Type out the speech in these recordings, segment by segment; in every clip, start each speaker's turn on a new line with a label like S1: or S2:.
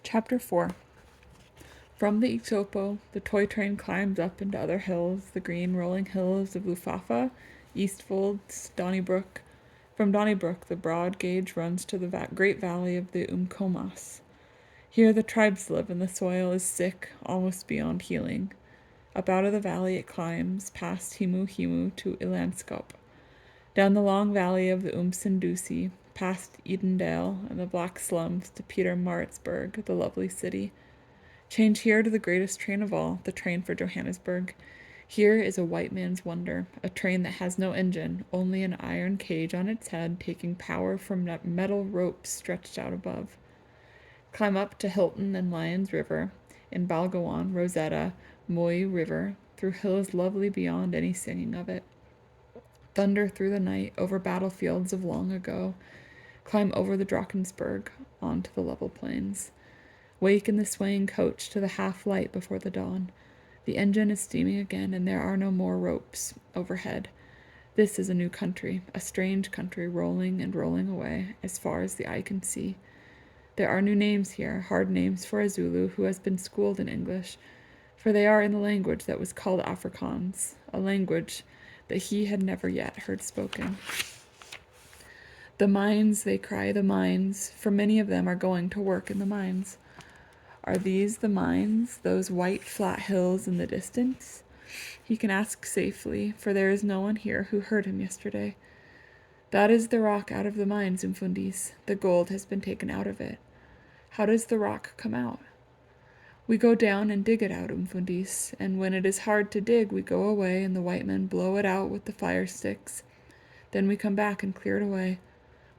S1: Chapter 4. From the Ixopo, the toy train climbs up into other hills, the green rolling hills of Lufafa, Eastfolds, Donnybrook. From Donnybrook, the broad gauge runs to the great valley of the Umkomas. Here the tribes live, and the soil is sick, almost beyond healing. Up out of the valley it climbs, past Himu Himu to Ilanskop, down the long valley of the Umsindusi, past Edendale and the black slums to Peter Maritzburg, the lovely city. Change here to the greatest train of all, the train for Johannesburg. Here is a white man's wonder, a train that has no engine, only an iron cage on its head, taking power from metal ropes stretched out above. Climb up to Hilton and Lyons River, in Balgowan, Rosetta, Moy River, through hills lovely beyond any singing of it. Thunder through the night, over battlefields of long ago. Climb over the Drakensberg, onto the level plains. Wake in the swaying coach to the half-light before the dawn. The engine is steaming again, and there are no more ropes overhead. This is a new country, a strange country, rolling and rolling away, as far as the eye can see. There are new names here, hard names for a Zulu who has been schooled in English, for they are in the language that was called Afrikaans, a language that he had never yet heard spoken. The mines, they cry, the mines, for many of them are going to work in the mines. Are these the mines, those white flat hills in the distance? He can ask safely, for there is no one here who heard him yesterday. That is the rock out of the mines, Umfundis. The gold has been taken out of it. How does the rock come out? We go down and dig it out, Umfundis, and when it is hard to dig, we go away and the white men blow it out with the fire sticks. Then we come back and clear it away.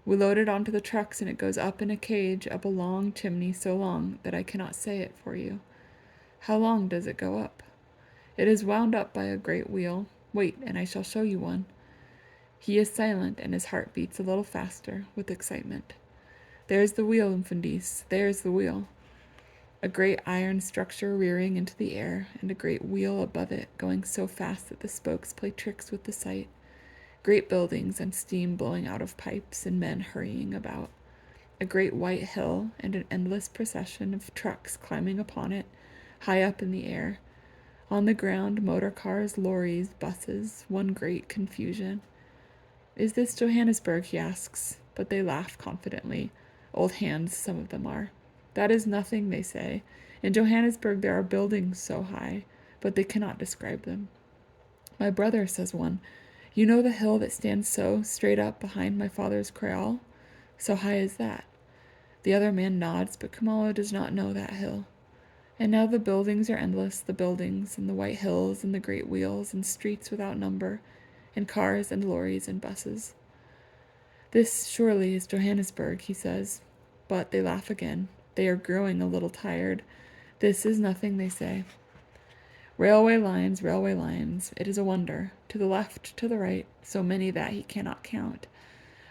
S1: We load it onto the trucks and it goes up in a cage, up a long chimney so long that I cannot say it for you. How long does it go up? It is wound up by a great wheel. Wait, and I shall show you one. He is silent, and his heart beats a little faster with excitement. There's the wheel, Umfundis. There's the wheel. A great iron structure rearing into the air, and a great wheel above it, going so fast that the spokes play tricks with the sight. Great buildings and steam blowing out of pipes, and men hurrying about. A great white hill, and an endless procession of trucks climbing upon it, high up in the air. On the ground, motor cars, lorries, buses, one great confusion. Is this Johannesburg, he asks, but they laugh confidently. Old hands, some of them are. That is nothing, they say. In Johannesburg there are buildings so high, but they cannot describe them. My brother, says one, you know the hill that stands so straight up behind my father's kraal? So high as that. The other man nods, but Kamala does not know that hill. And now the buildings are endless, the buildings, and the white hills, and the great wheels, and streets without number, and cars and lorries and buses. This surely is Johannesburg, he says. But they laugh again. They are growing a little tired. This is nothing, they say. Railway lines, it is a wonder. To the left, to the right, so many that he cannot count.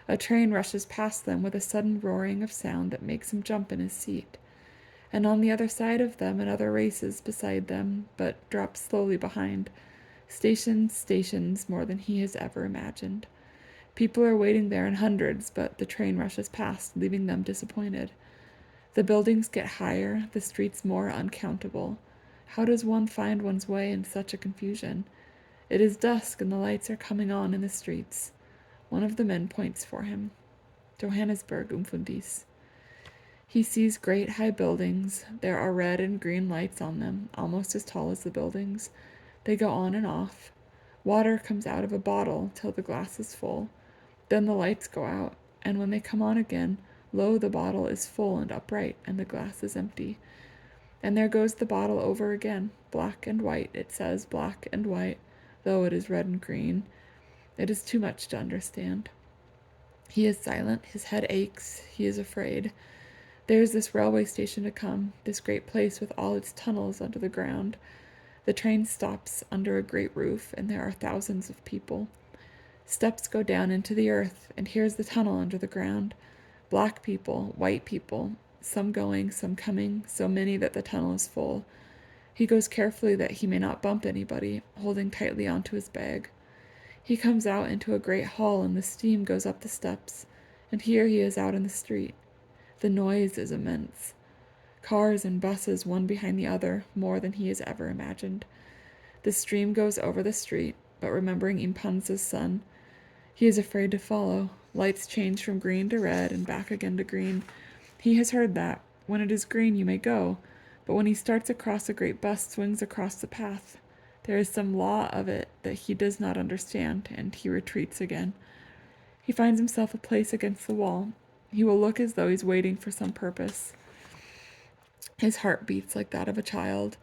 S1: A train rushes past them with a sudden roaring of sound that makes him jump in his seat. And on the other side of them another races beside them, but drops slowly behind. Stations, more than he has ever imagined. People are waiting there in hundreds, but the train rushes past, leaving them disappointed. The buildings get higher, the streets more uncountable. How does one find one's way in such a confusion? It is dusk, and the lights are coming on in the streets. One of the men points for him. Johannesburg, Umfundis. He sees great high buildings. There are red and green lights on them, almost as tall as the buildings. They go on and off. Water comes out of a bottle till the glass is full. Then the lights go out, and when they come on again, lo, the bottle is full and upright, and the glass is empty. And there goes the bottle over again, black and white, it says, black and white, though it is red and green. It is too much to understand. He is silent, his head aches, he is afraid. There is this railway station to come, this great place with all its tunnels under the ground. The train stops under a great roof, and there are thousands of people. Steps go down into the earth, and here's the tunnel under the ground. Black people, white people, some going, some coming, so many that the tunnel is full. He goes carefully that he may not bump anybody, holding tightly onto his bag. He comes out into a great hall, and the steam goes up the steps, and here he is out in the street. The noise is immense. Cars and buses, one behind the other, more than he has ever imagined. The stream goes over the street, but remembering Impanza's son, he is afraid to follow. Lights change from green to red and back again to green. He has heard that. When it is green, you may go, but when he starts across, a great bus swings across the path. There is some law of it that he does not understand, and he retreats again. He finds himself a place against the wall. He will look as though he's waiting for some purpose. His heart beats like that of a child.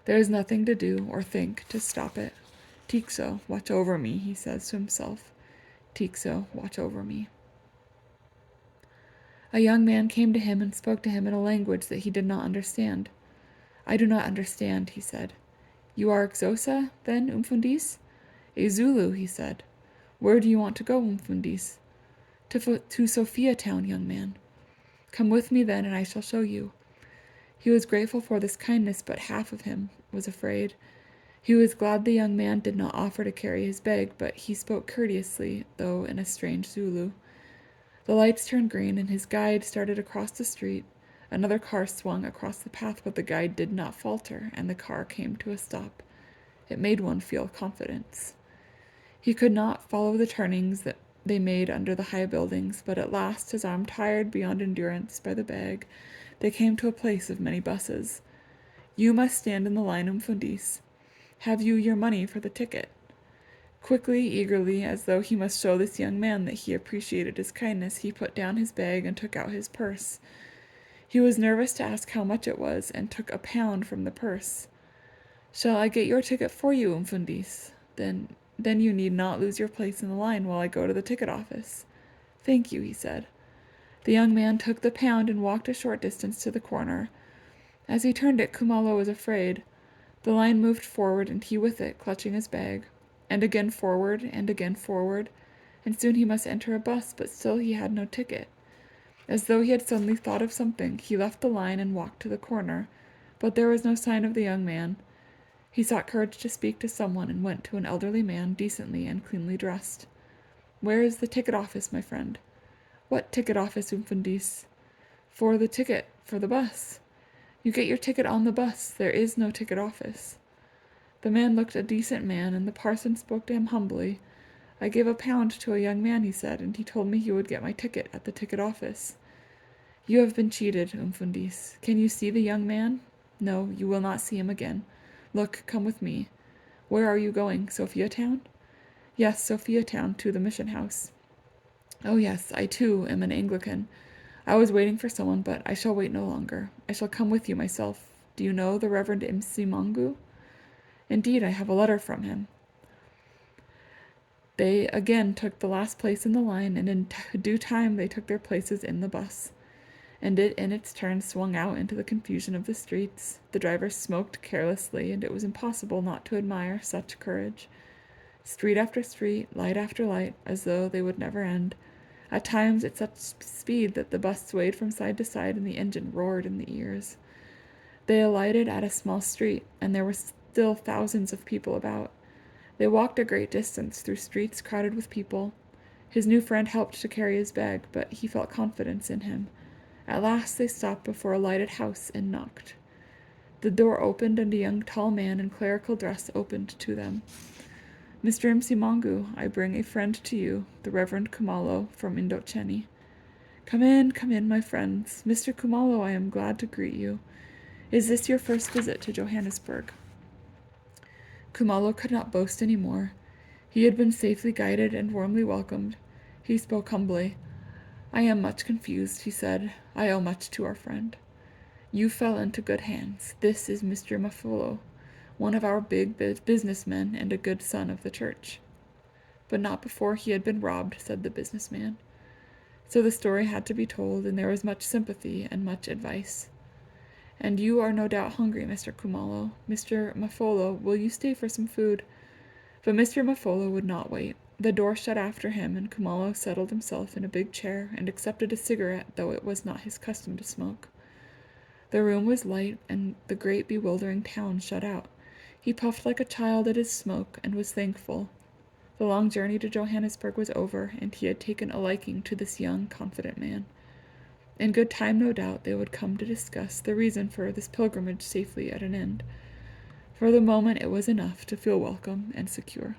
S1: There is nothing to do or think to stop it. Tixo, watch over me, he says to himself. Tixo, watch over me. A young man came to him and spoke to him in a language that he did not understand. I do not understand, he said. You are Xhosa, then, Umfundis? A Zulu, he said. Where do you want to go, Umfundis? To Sophia Town, young man. Come with me then, and I shall show you. He was grateful for this kindness, but half of him was afraid. He was glad the young man did not offer to carry his bag, but he spoke courteously, though in a strange Zulu. The lights turned green, and his guide started across the street. Another car swung across the path, but the guide did not falter, and the car came to a stop. It made one feel confidence. He could not follow the turnings that they made under the high buildings, but at last, his arm tired beyond endurance by the bag, they came to a place of many buses. You must stand in the line, Umfundis. Have you your money for the ticket? Quickly, eagerly, as though he must show this young man that he appreciated his kindness, he put down his bag and took out his purse. He was nervous to ask how much it was, and took £1 from the purse. Shall I get your ticket for you, Umfundis? Then you need not lose your place in the line while I go to the ticket office. Thank you, he said. The young man took the £1 and walked a short distance to the corner. As he turned it, Khumalo was afraid. The line moved forward, and he with it, clutching his bag, and again forward, and soon he must enter a bus, but still he had no ticket. As though he had suddenly thought of something, he left the line and walked to the corner, but there was no sign of the young man. He sought courage to speak to someone and went to an elderly man, decently and cleanly dressed. Where is the ticket office, my friend? What ticket office, Umfundis? For the ticket, for the bus. You get your ticket on the bus. There is no ticket office. The man looked a decent man, and the parson spoke to him humbly. I gave £1 to a young man, he said, and he told me he would get my ticket at the ticket office. You have been cheated, Umfundis. Can you see the young man? No, you will not see him again. Look, come with me. Where are you going, Sophia Town? Yes, Sophia Town, to the mission house. Oh yes, I too am an Anglican. I was waiting for someone, but I shall wait no longer. I shall come with you myself. Do you know the Reverend Msimangu? Indeed, I have a letter from him. They again took the last place in the line, and in due time they took their places in the bus. And it in its turn swung out into the confusion of the streets. The driver smoked carelessly, and it was impossible not to admire such courage. Street after street, light after light, as though they would never end. At times at such speed that the bus swayed from side to side and the engine roared in the ears. They alighted at a small street, and there were still thousands of people about. They walked a great distance through streets crowded with people. His new friend helped to carry his bag, but he felt confidence in him. At last they stopped before a lighted house and knocked. The door opened, and a young tall man in clerical dress opened to them. Mr. Msimangu, I bring a friend to you, the Reverend Khumalo from Indocheni. Come in, my friends. Mr. Khumalo, I am glad to greet you. Is this your first visit to Johannesburg? Khumalo could not boast any more. He had been safely guided and warmly welcomed. He spoke humbly. I am much confused, he said. I owe much to our friend. You fell into good hands. This is Mr. Mafolo, one of our big businessmen and a good son of the church. But not before he had been robbed, said the businessman. So the story had to be told, and there was much sympathy and much advice. And you are no doubt hungry, Mr. Khumalo. Mr. Mafolo, will you stay for some food? But Mr. Mafolo would not wait. The door shut after him, and Khumalo settled himself in a big chair and accepted a cigarette, though it was not his custom to smoke. The room was light, and the great bewildering town shut out. He puffed like a child at his smoke, and was thankful. The long journey to Johannesburg was over, and he had taken a liking to this young, confident man. In good time, no doubt, they would come to discuss the reason for this pilgrimage safely at an end. For the moment it was enough to feel welcome and secure.